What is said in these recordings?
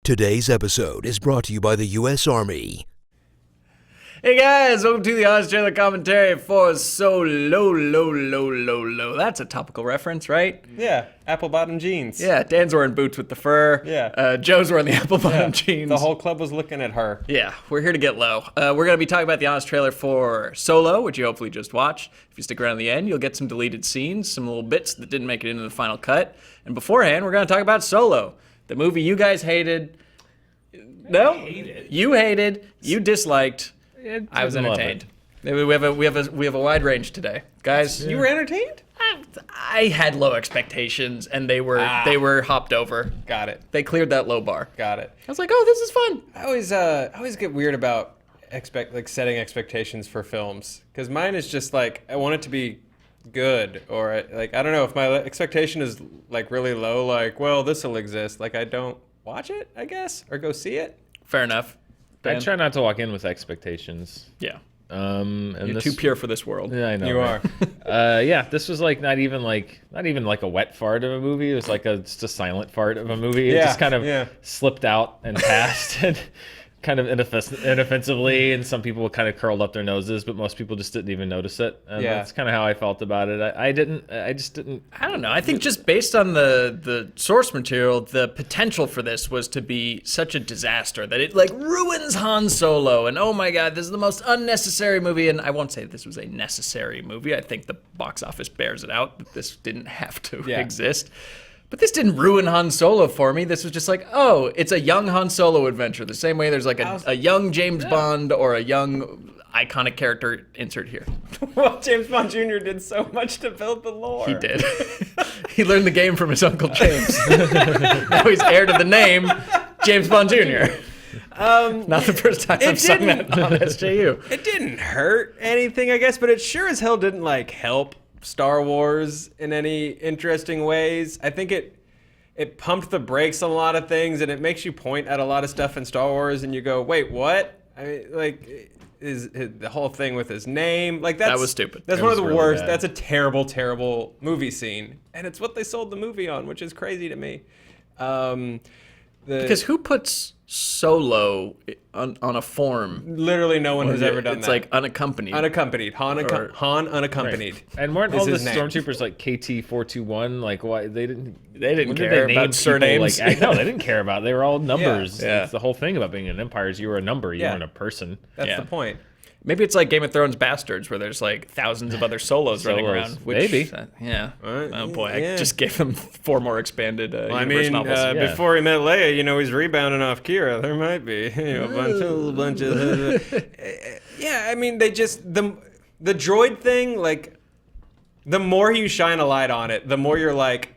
Today's episode is brought to you by the U.S. Army. Hey guys, welcome to the Honest Trailer commentary for So Low. That's a topical reference, right? Yeah, apple bottom jeans. Yeah, Dan's wearing boots with the fur. Yeah. Joe's wearing the apple bottom jeans. The whole club was looking at her. Yeah, we're here to get low. We're going to be talking about the Honest Trailer for Solo, which you hopefully just watched. If you stick around to the end, you'll get some deleted scenes, some little bits that didn't make it into the final cut. And beforehand, we're going to talk about Solo, the movie you guys hated. No? You hated, you disliked. I was entertained. We have a wide range today, guys. You were entertained? I had low expectations, and they were hopped over. Got it. They cleared that low bar. Got it. I was like, oh, this is fun. I always get weird about setting expectations for films, because mine is just like I want it to be good, or like I don't know if my expectation is like really low, like well this will exist, like I don't watch it, I guess, or go see it. Fair enough. I try not to walk in with expectations. Yeah. And You're too pure for this world. Yeah, I know. You are. Yeah, this was like not even like a wet fart of a movie. It was like just a silent fart of a movie. It just kind of slipped out and passed, and kind of inoffensively. And some people kind of curled up their noses, but most people just didn't even notice it. And that's kind of how I felt about it. I just didn't. I don't know. I think just based on the source material, the potential for this was to be such a disaster that it like ruins Han Solo. And oh my God, this is the most unnecessary movie. And I won't say this was a necessary movie. I think the box office bears it out that this didn't have to exist. But this didn't ruin Han Solo for me. This was just like, oh, it's a young Han Solo adventure. The same way there's like a young James Bond or a young iconic character insert here. Well, James Bond Jr. did so much to build the lore. He did. He learned the game from his Uncle James. Now he's heir to the name James Bond Jr. Not the first time I've sung that on SJU. It didn't hurt anything, I guess, but it sure as hell didn't like help Star Wars in any interesting ways. I think it pumped the brakes on a lot of things, and it makes you point at a lot of stuff in Star Wars, and you go, "Wait, what?" I mean, like, is the whole thing with his name like that was stupid. That's one of the really worst. bad. That's a terrible movie scene, and it's what they sold the movie on, which is crazy to me. Because who puts Solo on a form? Literally, no one has ever done it's that. It's like unaccompanied. Unaccompanied. Han unaccompanied. Right. And weren't all the his name. stormtroopers like KT-421? Like why they didn't care about surnames. Like, no, they didn't care about it. They were all numbers. Yeah. It's the whole thing about being an empire is you were a number. You weren't a person. That's the point. Maybe it's like Game of Thrones Bastards, where there's like thousands of other solos running around. Which, maybe. Yeah. Oh boy, Yeah. I just gave them 4 more expanded universe novels. Before he met Leia, he's rebounding off Kira. There might be a bunch of. Yeah, I mean, they just the droid thing. Like, the more you shine a light on it, the more you're like,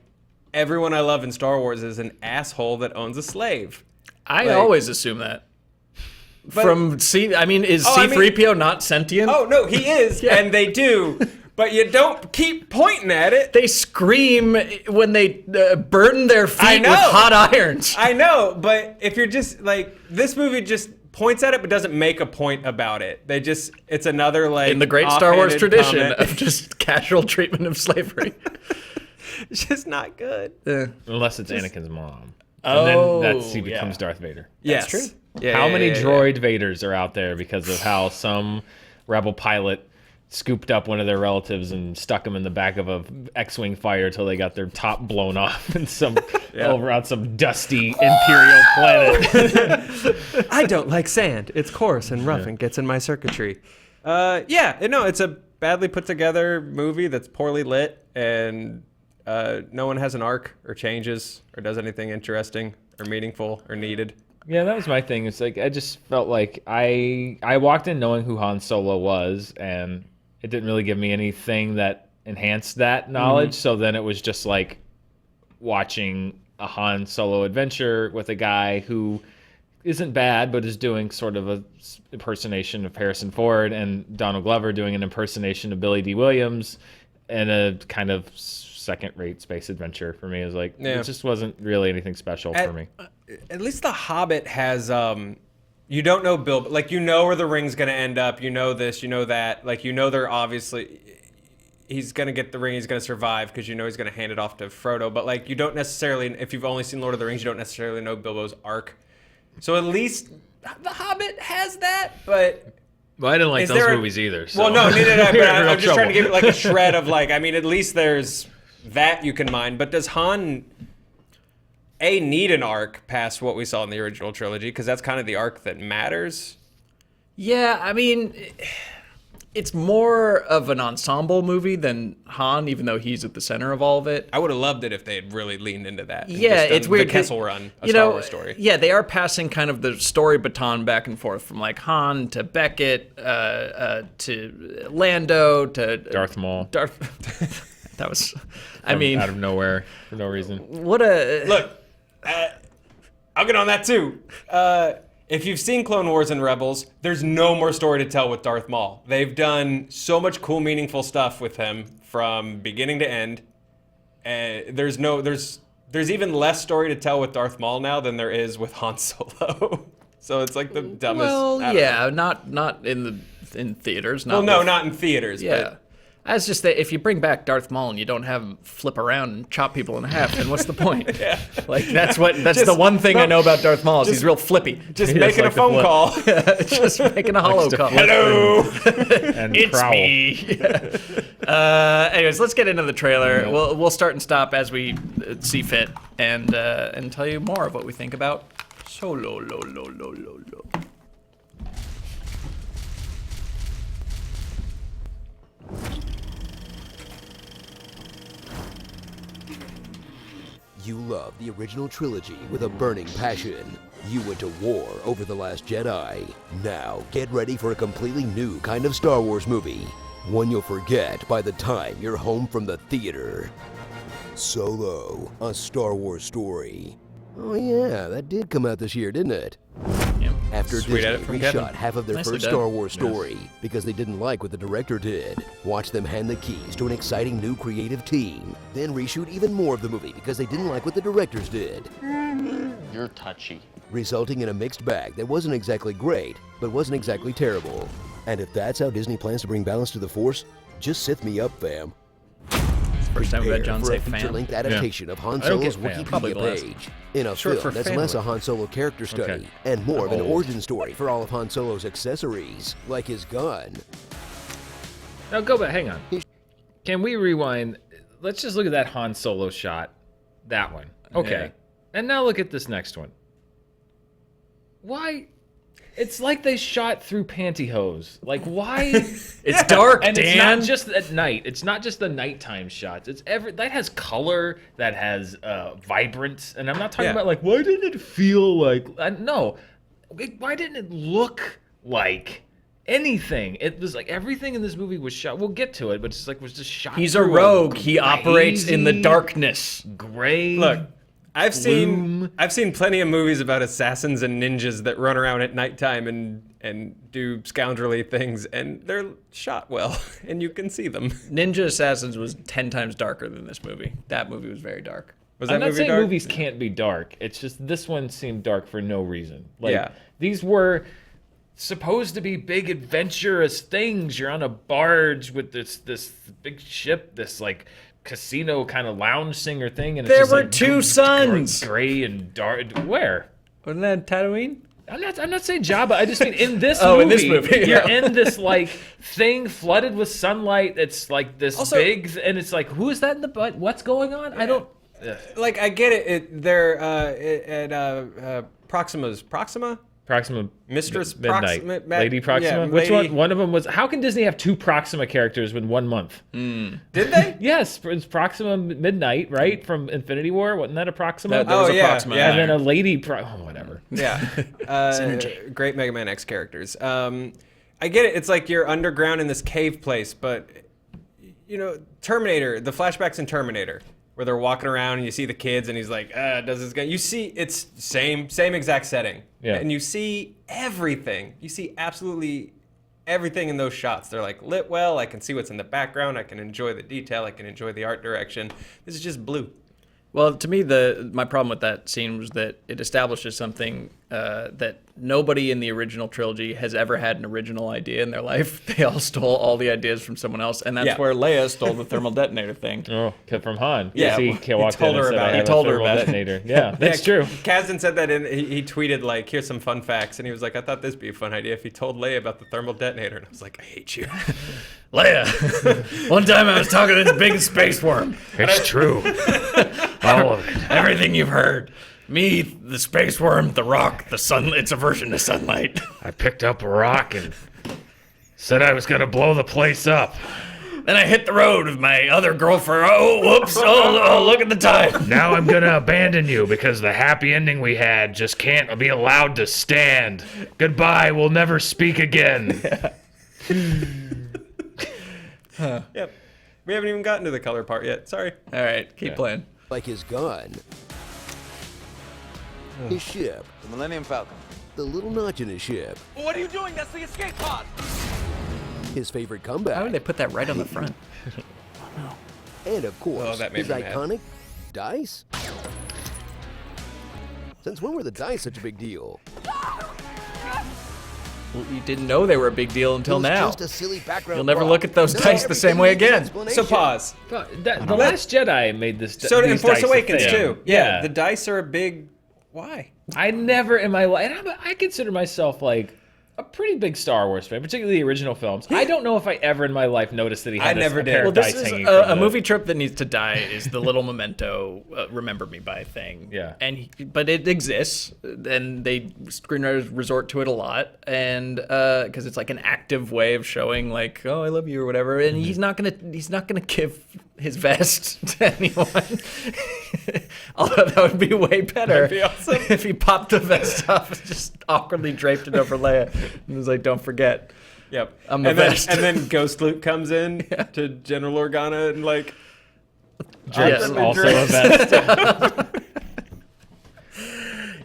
everyone I love in Star Wars is an asshole that owns a slave. I always assume that. But, From is C-3PO not sentient? Oh no, he is, and they do. But you don't keep pointing at it. They scream when they burn their feet with hot irons. I know, but if you're just like, this movie just points at it but doesn't make a point about it. It's another like in the great Star Wars tradition comment. of just casual treatment of slavery. It's just not good. Unless it's Anakin's mom. And then he becomes Darth Vader. Yes. That's true. How many droid Vaders are out there because of how some rebel pilot scooped up one of their relatives and stuck him in the back of a X-wing fighter till they got their top blown off in over on some dusty Imperial planet. I don't like sand. It's coarse and rough and gets in my circuitry. It's a badly put together movie that's poorly lit, and no one has an arc or changes or does anything interesting or meaningful or needed. Yeah, that was my thing. It's like I just felt like I walked in knowing who Han Solo was, and it didn't really give me anything that enhanced that knowledge. So then it was just like watching a Han Solo adventure with a guy who isn't bad, but is doing sort of a impersonation of Harrison Ford, and Donald Glover doing an impersonation of Billy D. Williams, and a kind of second-rate space adventure for me. It was like, it just wasn't really anything special for me. At least The Hobbit has, you don't know Bilbo, like, you know where the ring's going to end up, you know this, you know that, like, you know they're obviously, he's gonna get the ring, he's gonna survive because you know he's gonna hand it off to Frodo. But like, you don't necessarily, if you've only seen Lord of the Rings, you don't necessarily know Bilbo's arc. So at least The Hobbit has that, but. Well, I didn't like Is those there a- movies either. So. Well, no, neither did I. You're But in real I'm just trying to give trouble. it like a shred of like. I mean, at least there's that you can mine. But does Han need an arc past what we saw in the original trilogy? Because that's kind of the arc that matters. Yeah, I mean, it's more of an ensemble movie than Han, even though he's at the center of all of it. I would have loved it if they had really leaned into that. And Yeah, just done it's weird. The Kessel Run, a you Star know, Wars story. Yeah, they are passing kind of the story baton back and forth from like Han to Beckett to Lando to Darth Maul. That was, I mean, Out of nowhere for no reason. what a Look, I'll get on that too. If you've seen Clone Wars and Rebels, there's no more story to tell with Darth Maul. They've done so much cool, meaningful stuff with him from beginning to end. There's even less story to tell with Darth Maul now than there is with Han Solo. So it's like the dumbest. well, I don't yeah, know. not in theaters. Well, Not no, with- not in theaters. Yeah. But That's just that if you bring back Darth Maul and you don't have him flip around and chop people in half, then what's the point? Yeah. Like that's the Just- one thing I know about Darth Maul is just- he's real flippy. just He making does a like to phone flip. call. Just making a hollow to call. flip. Hello. And It's Prowl. me. Anyways, let's get into the trailer. We'll start and stop as we see fit, and tell you more of what we think about Solo. You love the original trilogy with a burning passion. You went to war over The Last Jedi. Now get ready for a completely new kind of Star Wars movie. One you'll forget by the time you're home from the theater. Solo, a Star Wars story. Oh yeah, that did come out this year, didn't it? Yeah. After Sweet edit Disney from Kevin. reshot half of their Nicely first done. Star Wars story because they didn't like what the director did. Watch them hand the keys to an exciting new creative team. Then reshoot even more of the movie because they didn't like what the directors did. You're touchy. Resulting in a mixed bag that wasn't exactly great, but wasn't exactly terrible. And if that's how Disney plans to bring balance to the Force, just sith me up, fam. First time we've had Prepare John for say a fam. feature-length adaptation of Han I don't get Solo's fam. Probably the Wikipedia last. page. In a Short film for that's less a family. Han Solo character study Okay. and more of an old. origin story for all of Han Solo's accessories, like his gun. Now go back. Hang on. Can we rewind? Let's just look at that Han Solo shot. That one. Okay. Yeah. And now look at this next one. Why? It's like they shot through pantyhose. Like why? It's dark, And Dan. it's not just at night. It's not just the nighttime shots. It's that has color, that has vibrance, and I'm not talking Yeah. about like why didn't it feel like no, why didn't it look like anything? It was like everything in this movie was shot. We'll get to it, but it's like was just shot. He's a through rogue. He operates in the hazy, darkness. gray. Look, I've Gloom. seen plenty of movies about assassins and ninjas that run around at nighttime and do scoundrelly things, and they're shot well, and you can see them. Ninja Assassins was 10 times darker than this movie. That movie was very dark. Was I'm that not movie saying dark? movies can't be dark. It's just this one seemed dark for no reason. Like Yeah. these were supposed to be big adventurous things. You're on a barge with this big ship, this like casino kind of lounge singer thing, and it's There just, were like, two suns. gray and dark. Where? Wasn't that Tatooine? I'm not saying Jabba. I just mean in this Oh, movie. in this movie, You're yeah. in this like thing flooded with sunlight. It's like this Also- big, and it's like, who is that in the butt? What's going on? I don't. Like, I get it. They're at Proxima? Proxima Mistress Midnight. Proxima, Lady Proxima. yeah, Which Lady- one? One of them was. How can Disney have two Proxima characters in 1 month? Did they? Yes, it's Proxima Midnight, right? From Infinity War. Wasn't that a Proxima? There was Oh, a yeah, Proxima yeah. in And there. then a Lady oh, whatever. Yeah. Synergy. Great Mega Man X characters. I get it. It's like you're underground in this cave place, but, you know, Terminator, the flashbacks in Terminator, where they're walking around and you see the kids and he's like, does this guy... You see, it's same exact setting. Yeah. And you see everything. You see absolutely everything in those shots. They're like lit well. I can see what's in the background. I can enjoy the detail. I can enjoy the art direction. This is just blue. Well, to me, my problem with that scene was that it establishes something that nobody in the original trilogy has ever had an original idea in their life. They all stole all the ideas from someone else, and that's where Leia stole the thermal detonator thing. Oh, from Han. Yeah, he walked in and said, I have a thermal detonator. Yeah, that's true. Kazdan said that, and he tweeted, like, here's some fun facts, and he was like, I thought this would be a fun idea if he told Leia about the thermal detonator, and I was like, I hate you. Leia, one time I was talking to this big space worm. It's true. All of it. Everything you've heard. Me, the space worm, the rock, the sun. It's a version of sunlight. I picked up a rock and said I was going to blow the place up. Then I hit the road with my other girlfriend. Oh, whoops. Oh, look at the time. Now I'm going to abandon you because the happy ending we had just can't be allowed to stand. Goodbye. We'll never speak again. Yep. We haven't even gotten to the color part yet. Sorry. All right, keep playing. Like his gun, his ship, The Millennium Falcon. the little notch in his ship, What are you doing? That's the escape pod. his favorite How did comeback, they put that right on the front? and of course, that made his me mad. iconic dice. Since when were the dice such a big deal? Well, you didn't know they were a big deal until It was now. just a silly background You'll never prop. look at those Not dice the same way everything again. needs an So explanation. pause. The Last Jedi made this. So did these Force dice a Awakens, thing. too. Yeah, the dice are a big... Why? I never in my life, and I consider myself like a pretty big Star Wars fan, particularly the original films. I don't know if I ever in my life noticed that he had I never a did. pair Well, of this dice is hanging a from the- movie trope that needs to die is the little memento, remember me by thing. Yeah. But it exists, and screenwriters resort to it a lot, and because it's like an active way of showing like, oh, I love you or whatever, and he's not gonna give his vest to anyone. Although that would be way better That'd be awesome. if he popped the vest off and just awkwardly draped it over Leia and was like, don't forget. Yep. I'm the and then, best. and then Ghost Luke comes in to General Organa and, like... Yes. awkwardly also drapes- a vest.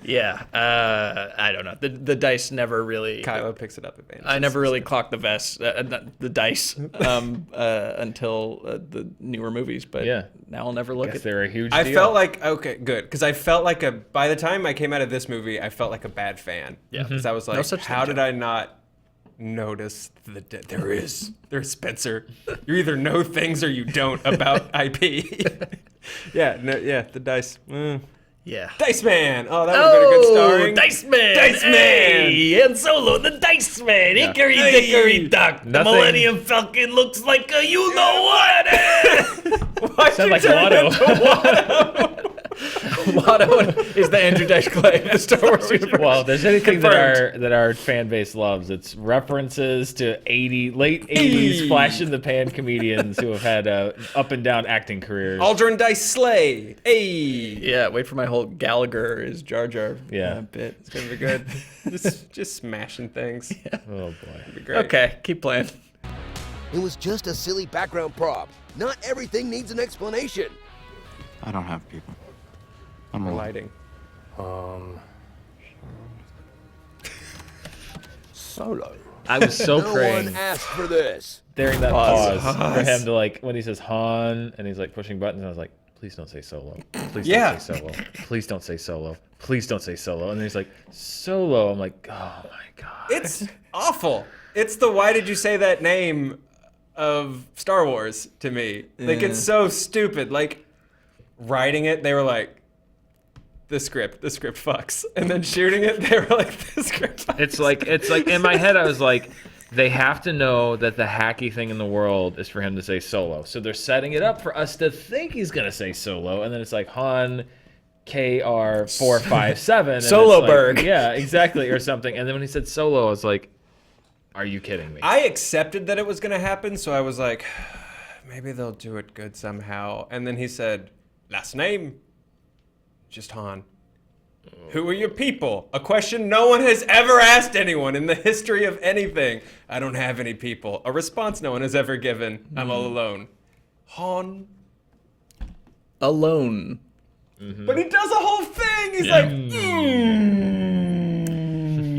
Yeah, I don't know. The dice never really. Kylo picks it up at Vanis. I never really clocked the vest, the dice, until the newer movies. But Yeah. now I'll never look Guess at. they're a huge I deal. felt like, okay, good. Because I felt like by the time I came out of this movie, I felt like a bad fan. Yeah. Because I was like, such how thing, did I not notice there's Spencer. You either know things or you don't about IP. Yeah, the dice. Yeah. Dice Man! Oh, that would have been a good starring. Dice Man! Dice Man! Hey, and Solo, the Dice Man! Hickory dickory dock! The Nothing- Millennium Falcon looks like a you know what! Why'd Sound you like turn Watto. into Watto is the Andrew Dice Clay of the Star Wars universe. Well, if there's anything Confirmed. that our fan base loves, it's references to late 80s flash in the pan comedians who have had up and down acting careers. Aldrin Dice Slay? Hey! Yeah, wait for my whole Gallagher is Jar Jar bit. It's gonna be good. just smashing things. Oh boy. It'd be great. Okay, keep playing. It was just a silly background prop. Not everything needs an explanation. I don't have people. I'm More alone. lighting. Solo. I was so No praying one asked for this. during that pause, Pause. for him to like when he says Han and he's like pushing buttons, I was like, please don't say Solo. Please Yeah. don't say Solo. Please don't say Solo. Please don't say Solo. And then he's like, Solo. I'm like, oh my god. It's awful. It's the why did you say that name of Star Wars to me. Like, it's so stupid. Like, writing it, they were like, the script fucks. And then shooting it, they were like, the script fucks. It's like in my head I was like, they have to know that the hacky thing in the world is for him to say Solo. So they're setting it up for us to think he's gonna say Solo, and then it's like Han KR457 Soloberg. Like, yeah, exactly, or something. And then when he said Solo, I was like, are you kidding me? I accepted that it was going to happen, so I was like, maybe they'll do it good somehow. And then he said, last name? Just Han. Who are your people? A question no one has ever asked anyone in the history of anything. I don't have any people. A response no one has ever given. I'm all alone. Han. Alone. But he does a whole thing. He's like,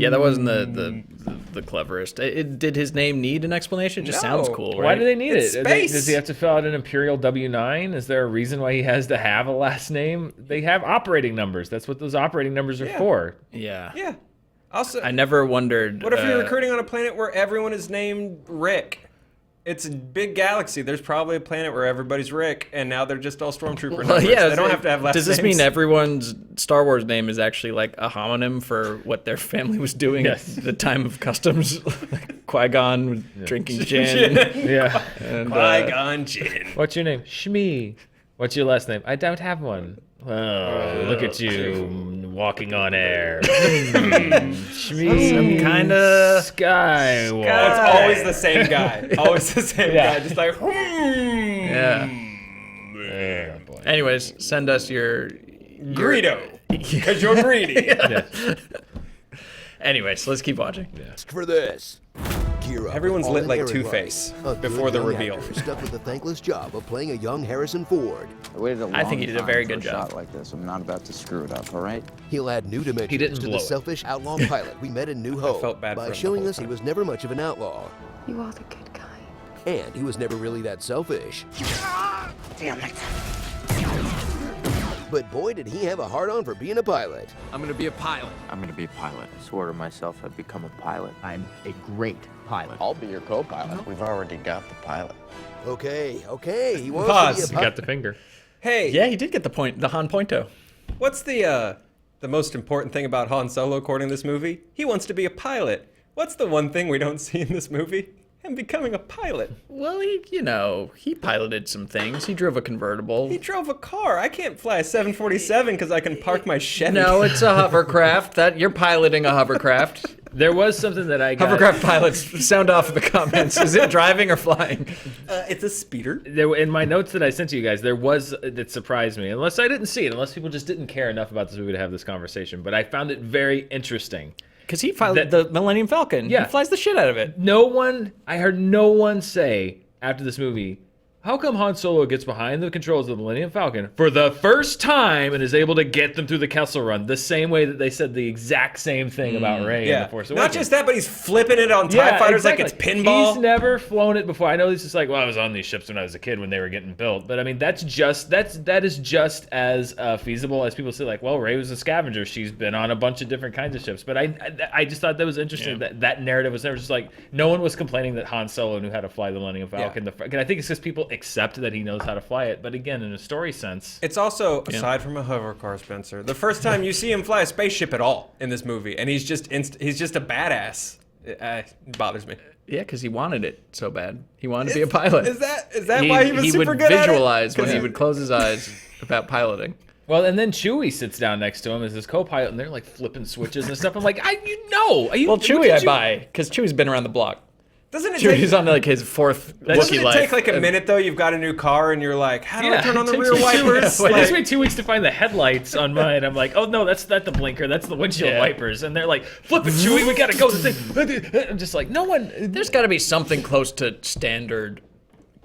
Yeah, that wasn't the the cleverest. Did his name need an explanation? It just sounds cool, right? Why do they need It's it? space. Does he have to fill out an Imperial W-9? Is there a reason why he has to have a last name? They have operating numbers. That's what those operating numbers are for. Yeah. Yeah. Also, I never wondered. what if you're recruiting on a planet where everyone is named Rick? It's a big galaxy. There's probably a planet where everybody's Rick, and now they're just all stormtrooper Well, numbers. yeah, They don't have to have last Does this names. mean everyone's Star Wars name is actually like a homonym for what their family was doing Yes. at the time of customs? Like Qui-Gon was drinking gin. Yeah. And, Qui-Gon Jinn. What's your name? Shmi. What's your last name? I don't have one. Oh, look at you walking on air. Shmi. some kind of Skywalker. It's always the same guy. Always the same guy. Just like, yeah. Yeah, boy. Anyways, send us your Greedo. Because you're greedy. Yeah. Anyways, let's keep watching. For this. Kira, Everyone's all lit like inherent Two-Face right. A before good the young reveal. actor stuck with the thankless job of playing a young Harrison Ford. I waited a long I think he did a time very for good a job. shot like this. I'm not about to screw it up, all right? He'll add new dimensions didn't to blow the it. selfish outlaw pilot we met in New Hope felt bad for by him the showing whole us he time. was never much of an outlaw. You are the good guy. And he was never really that selfish. Damn it. But boy, did he have a hard-on for being a pilot. I'm gonna be a pilot. I'm gonna be a pilot. I swore to myself I'd become a pilot. I'm a great pilot. I'll be your co-pilot. We've already got the pilot. Okay, he wants Pause. to You be a got the finger. Hey, Yeah, he did get the Han Pointo. what's the most important thing about Han Solo according to this movie? He wants to be a pilot. What's the one thing we don't see in this movie? Him becoming a pilot. Well, he piloted some things. He drove a convertible. He drove a car. I can't fly a 747 because I can park my Chevy. No, it's a hovercraft. That you're piloting a hovercraft. There was something that I got. Hovercraft pilots, sound off in the comments. Is it driving or flying? It's a speeder. There, in my notes that I sent to you guys, there was that surprised me. Unless I didn't see it, unless people just didn't care enough about this movie to have this conversation. But I found it very interesting. Because he piloted the Millennium Falcon. Yeah. He flies the shit out of it. I heard no one say after this movie, how come Han Solo gets behind the controls of the Millennium Falcon for the first time and is able to get them through the Kessel Run the same way that they said the exact same thing about Rey in Yeah. The Force Not Awakens? just that, but he's flipping it on TIE fighters like it's pinball. He's never flown it before. I know he's just like, well, I was on these ships when I was a kid when they were getting built. But I mean, that is just as feasible as people say, like, well, Rey was a scavenger. She's been on a bunch of different kinds of ships. But I just thought that was interesting that narrative was never just like, no one was complaining that Han Solo knew how to fly the Millennium Falcon. And I think it's just people accept that he knows how to fly it. But again, in a story sense, It's also, aside from a hover car, Spencer, the first time you see him fly a spaceship at all in this movie, and he's just a badass. It bothers me. Yeah, because he wanted it so bad. He wanted to be a pilot. Is that why he was super would good at it? visualize when 'Cause he would close his eyes about piloting. well, and then Chewie sits down next to him as his co-pilot, and they're like flipping switches and stuff. I'm like, Well, look Chewie at I you. buy, because Chewie's been around the block. Doesn't it take, Chewie's on like his fourth doesn't Wookiee it life. take like a minute though? You've got a new car and you're like, how do I turn on the it takes rear me wipers? It takes Like- me 2 weeks to find the headlights on mine. I'm like, oh no, that's not the blinker. That's the windshield Yeah. wipers. And they're like, flip it, Chewie. We gotta go. The thing. I'm just like, no one. There's got to be something close to standard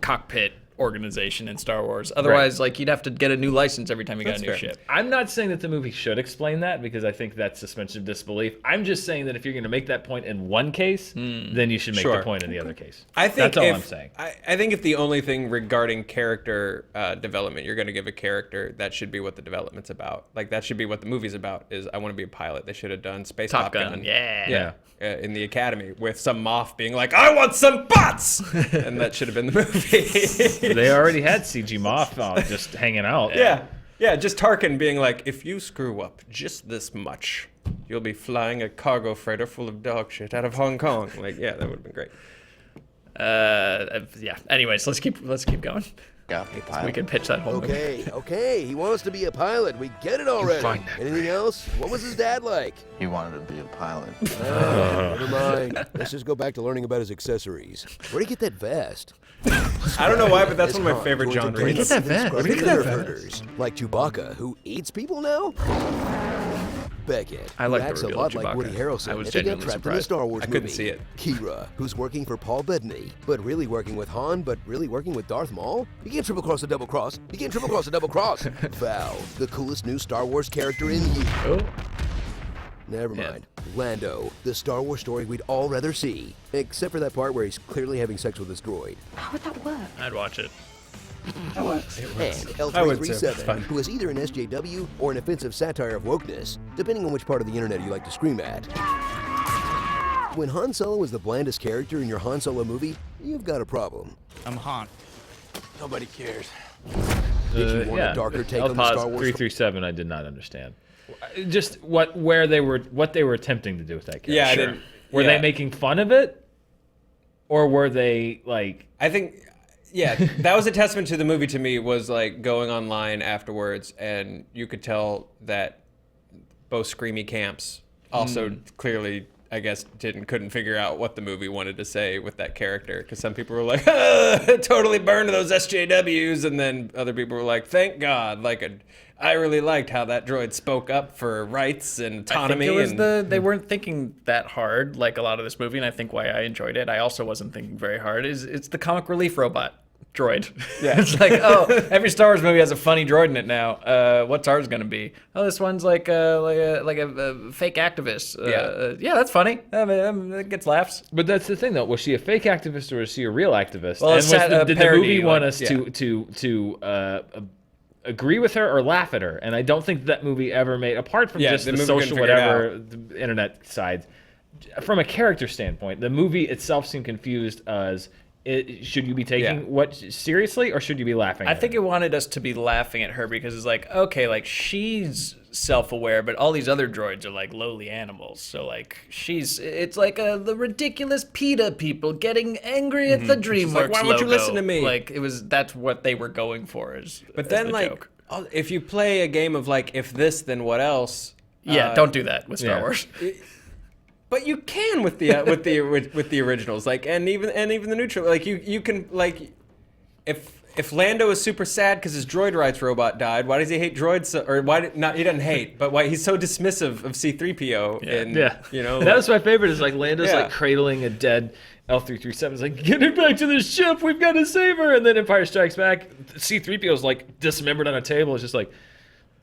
cockpit organization in Star Wars. Otherwise, like, you'd have to get a new license every time you got a new fair. ship. I'm not saying that the movie should explain that because I think that's suspension of disbelief. I'm just saying that if you're going to make that point in one case, then you should make Sure. the point in the other case. I think that's all if, I'm saying. I think if the only thing regarding character development you're going to give a character, that should be what the development's about. Like that should be what the movie's about. Is I want to be a pilot. They should have done Space Top Gun, yeah. In the academy with some Moff being like, I want some butts, and that should have been the movie. They already had CG Moff just hanging out. Yeah, just Tarkin being like, if you screw up just this much, you'll be flying a cargo freighter full of dog shit out of Hong Kong. Like, yeah, that would have been great. Yeah. Anyways, let's keep going. Got the pilot. We can pitch that whole movie. Okay, he wants to be a pilot. We get it already. find that Anything else? What was his dad like? He wanted to be a pilot. Never mind. Let's just go back to learning about his accessories. Where'd he get that vest? I don't know why, but that's one of my Con favorite joins a genres. gang Get of that vest? scruffy Where'd he get that nerf herders, like Chewbacca, who eats people now? Beckett, I who like the acts a reveal lot of like Woody Chewbacca. Harrelson I was if he got genuinely trapped in a surprised. Star Wars I movie. couldn't see it. Kira, who's working for Paul Bettany, but really working with Han, but really working with Darth Maul? You can't triple cross a double cross. You can't triple cross a double cross. Val, the coolest new Star Wars character in years. Oh. Never mind. Lando, the Star Wars story we'd all rather see, except for that part where he's clearly having sex with his droid. How would that work? I'd watch it. That works. And I would too. It's L337, fine. who is either an SJW or an offensive satire of wokeness, depending on which part of the internet you like to scream at. When Han Solo is the blandest character in your Han Solo movie, you've got a problem. I'm Han. Nobody cares. Did you want a darker take on the Star Wars? 337, I did not understand. Just what they were attempting to do with that character. Yeah, I didn't. Were yeah. they making fun of it, or were they like? I think, yeah, that was a testament to the movie to me, was like going online afterwards, and you could tell that both screamy camps also clearly, I guess, couldn't figure out what the movie wanted to say with that character, because some people were like, totally burned those SJWs, and then other people were like, thank God, I really liked how that droid spoke up for rights and autonomy. I think it was they weren't thinking that hard like a lot of this movie, and I think why I enjoyed it. I also wasn't thinking very hard. It's the comic relief robot droid. Yeah, it's like, oh, every Star Wars movie has a funny droid in it now. What's ours gonna be? Oh, this one's like a fake activist. Yeah, that's funny. I mean, it gets laughs. But that's the thing, though. Was she a fake activist or was she a real activist? Well, it's did the parody, movie want like, us to agree with her or laugh at her? And I don't think that movie ever made, apart from just the the movie social couldn't figure it whatever, the internet side, from a character standpoint, the movie itself seemed confused as, should you be taking what seriously or should you be laughing at I think her? it wanted us to be laughing at her because it's like, okay, like she's self-aware, but all these other droids are like lowly animals. So like it's like the ridiculous PETA people getting angry at the DreamWorks like, why won't you logo. listen to me? Like that's what they were going for. But then, the like, joke. if you play a game of like, if this, then what else? Yeah, don't do that with Star yeah. Wars. But you can with the with the originals, like, and even the new trilogy, like you can, like, if Lando is super sad because his droid rights robot died, why does he hate droids? Or he doesn't hate, but why he's so dismissive of C-3PO? And you know, that was my favorite. Is like Lando's Yeah. like cradling a dead L337. It's like, get her back to the ship. We've got to save her. And then Empire Strikes Back, C-3PO's like dismembered on a table. It's just like,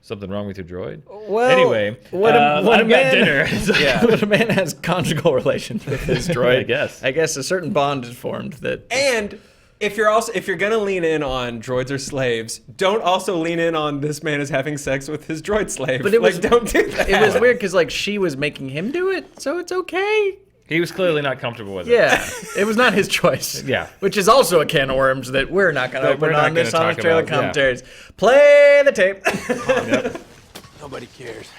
something wrong with your droid? Well, anyway, when a man, dinner. when a man has conjugal relations with his droid, I guess a certain bond is formed that. And if you're gonna lean in on droids or slaves, don't also lean in on this man is having sex with his droid slave. But it was don't do that. It was weird because like she was making him do it, so it's okay. he was clearly not comfortable with it. Yeah, it was not his choice. Yeah. Which is also a can of worms that we're not going to That we're open not on this gonna Honest talk Trailer about, yeah. Commentaries. Play the tape. Nobody cares.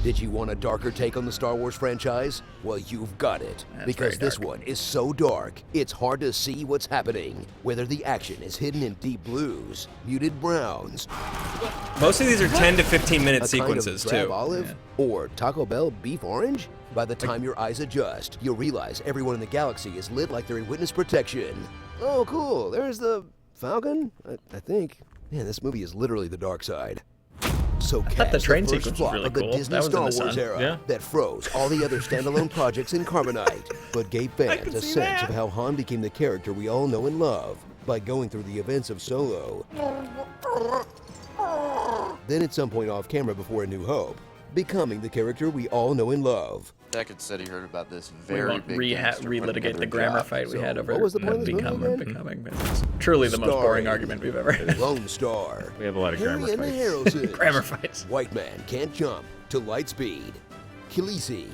Did you want a darker take on the Star Wars franchise? Well, you've got it. Because very this one is so dark, it's hard to see what's happening. Whether the action is hidden in deep blues, muted browns, Most of these are 10 to 15 minute a sequences kind of drab too. olive, or Taco Bell beef orange. By the time your eyes adjust, you'll realize everyone in the galaxy is lit like they're in witness protection. Oh, cool. There's the Falcon, I think. Man, this movie is literally the dark side. So thought the catch train first sequence was flop really of the cool. Disney That was in Star the Wars sun. era Yeah. that froze all the other standalone projects in carbonite, but gave fans a sense of how Han became the character we all know and love by going through the events of Solo. Then at some point off camera before A New Hope, becoming the character we all know and love. Beckett said he heard about this We very won't big gangster putting relitigate together the a grammar job. fight we had over what was the point of this movie becoming. again? It's truly the most boring Starring argument we've ever had. Lone Star. We have a lot of Harry grammar and the fights. Harrelsons. Grammar fights. White man can't jump to light speed. Khaleesi,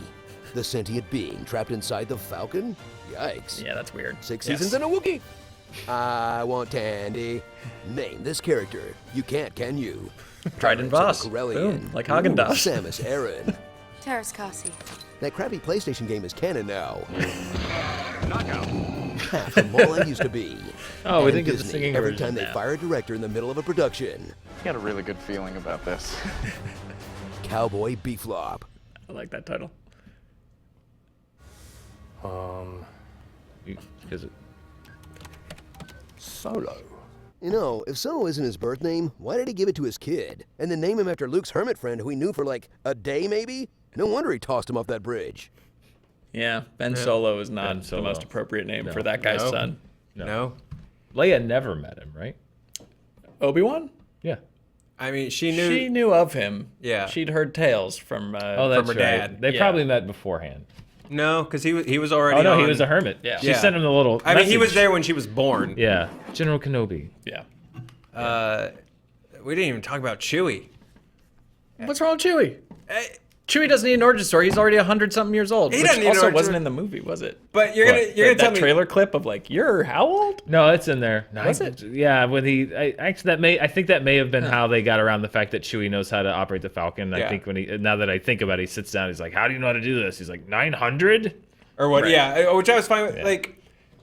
the sentient being trapped inside the Falcon? Yikes. Yeah, that's weird. 6 Yes. seasons and a Wookiee. I want Tandy. Name this character. You can't, can you? Trident Pirates Voss. of the Corellian. Boom, like Haagen-Dazs. Ooh, Samus Aran. Terrace Kasi. That crappy PlayStation game is canon now. Half the mall I used to be. Oh, we And didn't get the Disney, singing every version time they now. fire a director in the middle of a production. I got a really good feeling about this. Cowboy Beeflop. I like that title. Because Solo. You know, if Solo isn't his birth name, why did he give it to his kid? And then name him after Luke's hermit friend who he knew for like a day maybe? No wonder he tossed him off that bridge. Yeah, Ben Solo is not Ben the Solo. most appropriate name No. for that guy's No. son. No. Leia never met him, right? Obi-Wan? Yeah. I mean, she knew. She knew of him. Yeah. She'd heard tales from Oh, that's her right. dad. They Yeah. probably met beforehand. No, because he was already. Oh no, he on- was a hermit. Yeah. She Yeah. sent him the little. I mean, he was message. there when she was born. Yeah, General Kenobi. Yeah. We didn't even talk about Chewie. What's wrong with Chewie? Eh, Chewie doesn't need an origin story. He's already 100-something years old. He Which doesn't need an also origin wasn't story. in the movie, was it? But you're gonna That tell me trailer clip of like, you're how old? No, it's in there. Was it? Yeah, when I think that may have been how they got around the fact that Chewie knows how to operate the Falcon. Yeah. I think now that I think about it, he sits down. He's like, "How do you know how to do this?" He's like, 900. or what? Right. Yeah, which I was fine with. Like,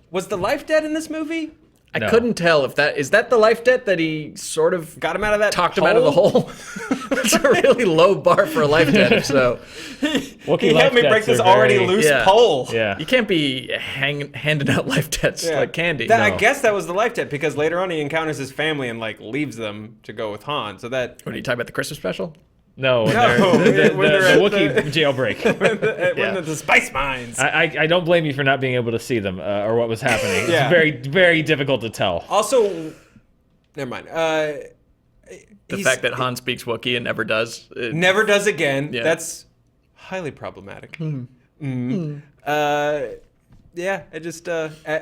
was the life debt in this movie? I No. couldn't tell if is that the life debt that he sort of Got him out of that. talked him out of the hole. It's a really low bar for a life debt. If so, Wookiee He life helped me break debts this are already very- loose Yeah. pole. Yeah. you can't be handing out life debts Yeah. like candy. I No. guess that was the life debt because later on he encounters his family and like leaves them to go with Han. So that What are you talking about? The Christmas special? No, when No, they're, the when they're Wookiee at jailbreak. when the spice mines. I don't blame you for not being able to see them or what was happening. It's Yeah. very, very difficult to tell. Also, never mind. The fact that Han speaks Wookiee and never does. never does again. Yeah. That's highly problematic. Yeah, it just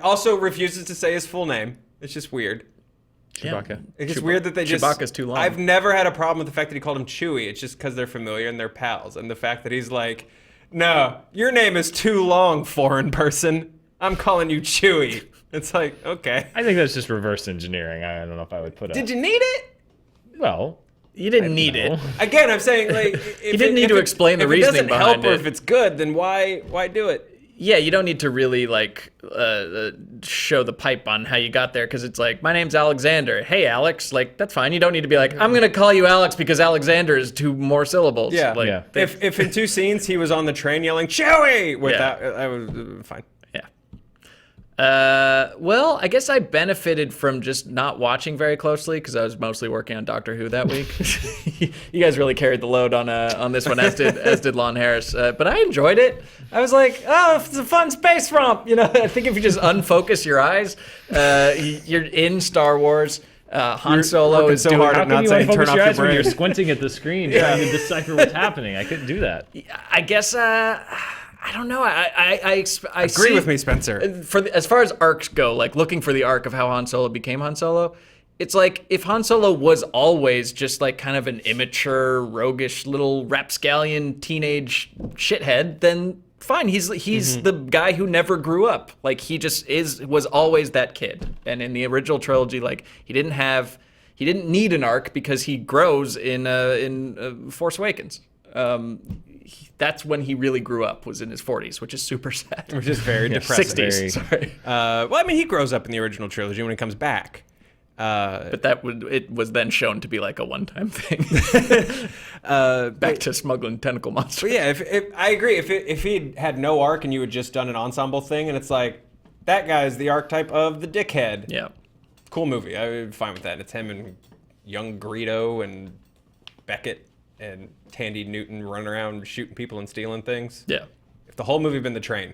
also refuses to say his full name. It's just weird. Chewbacca. It's weird that they just. Chewbacca's too long. I've never had a problem with the fact that he called him Chewie. It's just because they're familiar and they're pals, and the fact that he's like, "No, your name is too long, foreign person. I'm calling you Chewie." It's like, okay. I think that's just reverse engineering. I don't know if I would put it. Did you need it? Well, You didn't need no. it. Again, I'm saying like he didn't need to explain the reasoning If it doesn't behind help or it. if it's good, then why do it? Yeah, you don't need to really like show the pipe on how you got there because it's like, my name's Alexander. Hey, Alex. Like, that's fine. You don't need to be like, I'm gonna call you Alex because Alexander is 2 more syllables. Yeah. Like, Yeah. If in 2 scenes he was on the train yelling Chewie without, I was fine. Yeah. Well, I guess I benefited from just not watching very closely because I was mostly working on Doctor Who that week. You guys really carried the load on this one, as did Lon Harris. But I enjoyed it. I was like, oh, it's a fun space romp. You know, I think if you just unfocus your eyes, you're in Star Wars. Han Solo working is so doing. hard how at can not you saying unfocus turn off your your eyes when you're brain. squinting at the screen trying to decipher what's happening? I couldn't do that. I guess. I don't know. I Agree see, with me, Spencer. As far as arcs go, like looking for the arc of how Han Solo became Han Solo, it's like if Han Solo was always just like kind of an immature, roguish little rapscallion teenage shithead, then fine. He's the guy who never grew up. Like he just was always that kid. And in the original trilogy, like he didn't need an arc because he grows in Force Awakens. That's when he really grew up, was in his 40s, which is super sad. Which is very depressing. 60s, sorry. Well, I mean, he grows up in the original trilogy when he comes back. But it was then shown to be like a one-time thing. Back to smuggling tentacle monsters. But yeah, if I agree. If he had no arc and you had just done an ensemble thing, and it's like that guy is the archetype of the dickhead. Yeah. Cool movie. I would be fine with that. It's him and young Greedo and Beckett and Tandy Newton running around shooting people and stealing things. Yeah. If the whole movie had been The Train,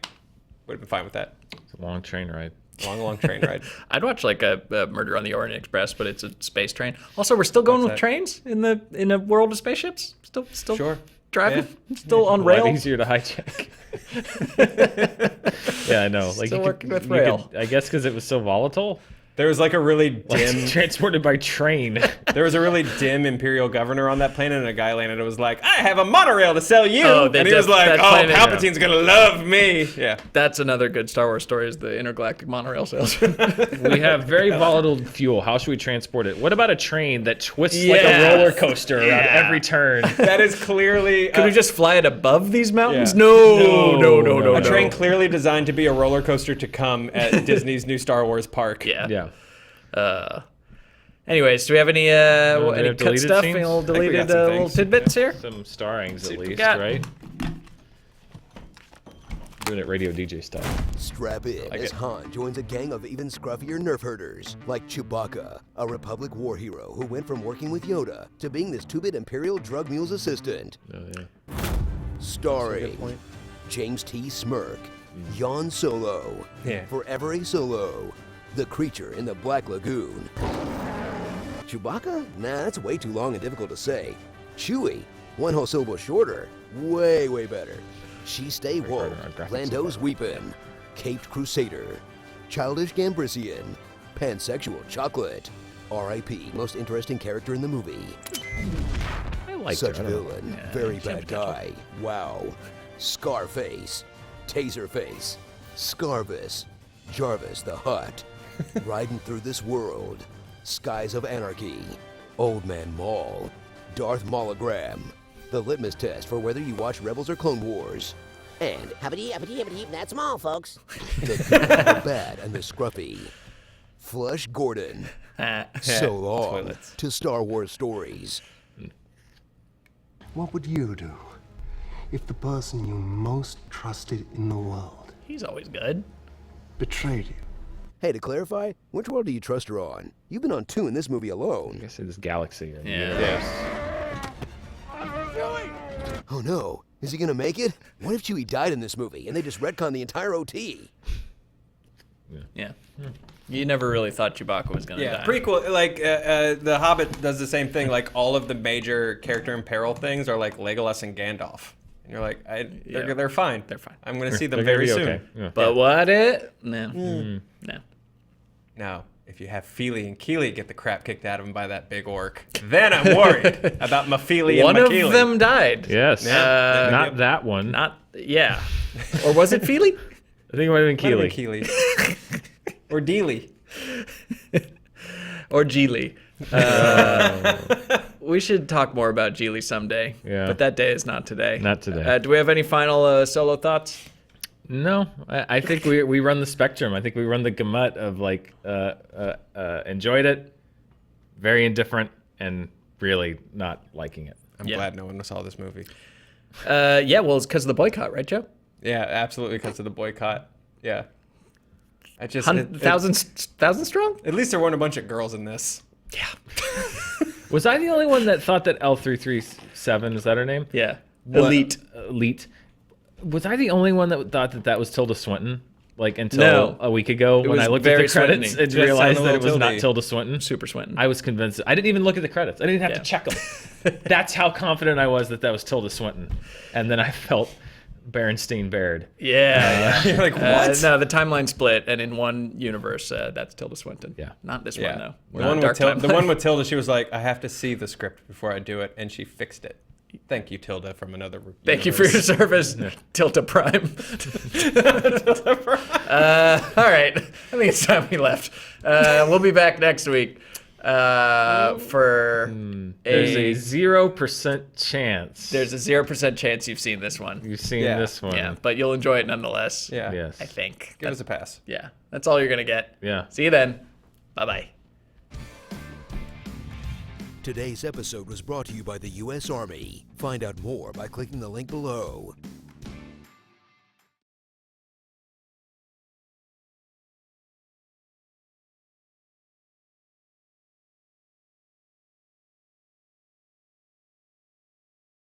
would have been fine with that. It's a long train ride. Long train ride. I'd watch like a Murder on the Orient Express, but it's a space train. Also, we're still going with that? trains in a world of spaceships. Still Sure. driving. Still on A lot rail. easier to hijack. Yeah, I know. Like Still you working with you rail. I guess because it was so volatile. There was like a really Like dim. transported by train. There was a really dim Imperial governor on that plane, and a guy landed and was like, "I have a monorail to sell you." Oh, and he was like, that "Oh, plane- Palpatine's gonna love me." Yeah. That's another good Star Wars story, is the intergalactic monorail salesman. We have very volatile fuel. How should we transport it? What about a train that twists like Yeah. a roller coaster around Yeah. every turn? That is clearly Could we just fly it above these mountains? Yeah. No. a train clearly designed to be a roller coaster to come at Disney's new Star Wars park. Yeah. Yeah. Anyways, do we have any we any have cut deleted stuff? scenes? Any little I think we deleted got some little things. tidbits here? Some starrings at what we least, got. right? Doing it radio DJ style. Strap in as it. Han joins a gang of even scruffier nerf herders, like Chewbacca, a Republic war hero who went from working with Yoda to being this 2-bit Imperial drug mule's assistant. Oh, yeah. Starring James T. Smirk, Yon Solo, Yeah. Forever a Solo, the creature in the Black Lagoon, Chewbacca? Nah, that's way too long and difficult to say. Chewie? One whole syllable shorter. Way better. She Stay Woke. Lando's Weepin'. Caped Crusader. Childish Gambrisian. Pansexual Chocolate. R.I.P. Most interesting character in the movie. I like Such her. I don't know. villain. Very bad guy. Wow. Scarface. Taserface. Scarvis. Jarvis the Hutt. Riding Through This World. Skies of Anarchy. Old Man Maul. Darth Maulogram. The litmus test for whether you watch Rebels or Clone Wars. And That's Maul, folks. the good, the bad, and the scruffy. Flush Gordon. So long Toilets. to Star Wars stories. What would you do if the person you most trusted in the world He's always good. betrayed you? Hey, to clarify, which world do you trust her on? You've been on 2 in this movie I alone. guess it's galaxy. Or Yeah. universe. Oh no, is he gonna make it? What if Chewie died in this movie and they just retconned the entire OT? Yeah. You never really thought Chewbacca was gonna Yeah, die. prequel, like, The Hobbit does the same thing. Like, all of the major character in peril things are like Legolas and Gandalf. And you're like, they're fine. They're fine. I'm going to see them They're gonna very be soon. okay. Yeah. But what it? No. No. Now, if you have Feely and Keely get the crap kicked out of them by that big orc, then I'm worried about Mafeely and One of Makeely. them died. Yes. Yeah. Not that one. Yeah. Or was it Feely? I think it might have been Might have Keely. been Keely. Or Deely. Or Geely. We should talk more about Geely someday. Yeah. But that day is not today. Not today. Do we have any final solo thoughts? No, I think we run the spectrum. I think we run the gamut of like enjoyed it, very indifferent, and really not liking it. I'm glad no one saw this movie. Yeah, well, it's because of the boycott, right, Joe? Yeah, absolutely, because of the boycott. Yeah. I just... Thousand strong? At least there weren't a bunch of girls in this. Yeah. Was I the only one that thought that L337, is that her name? Yeah. Elite. Elite. Was I the only one that thought that that was Tilda Swinton? Like until No. a week ago when was I looked at very the credits Swinton-y. and Just realized sounded a that it was little not Tildy. Tilda Swinton. Super Swinton. I was convinced. I didn't even look at the credits. I didn't even have to check them. That's how confident I was that that was Tilda Swinton. And then I felt Berenstein Baird. Yeah. You're like, what? No, the timeline split, and in one universe, that's Tilda Swinton. Yeah. Not this Yeah. one, though. The We're one, on with Dark the Timeline. one with Tilda, she was like, I have to see the script before I do it, and she fixed it. Thank you, Tilda, from another Thank you for your service, Tilta Prime. All right. I think it's time we left. We'll be back next week for There's a 0% chance There's a 0% chance you've seen this one. you've seen Yeah. this one. Yeah, but you'll enjoy it nonetheless. Yeah. Yes. I think. Give us a pass. Yeah, that's all you're going to get. Yeah. See you then. Bye-bye. Today's episode was brought to you by the U.S. Army. Find out more by clicking the link below.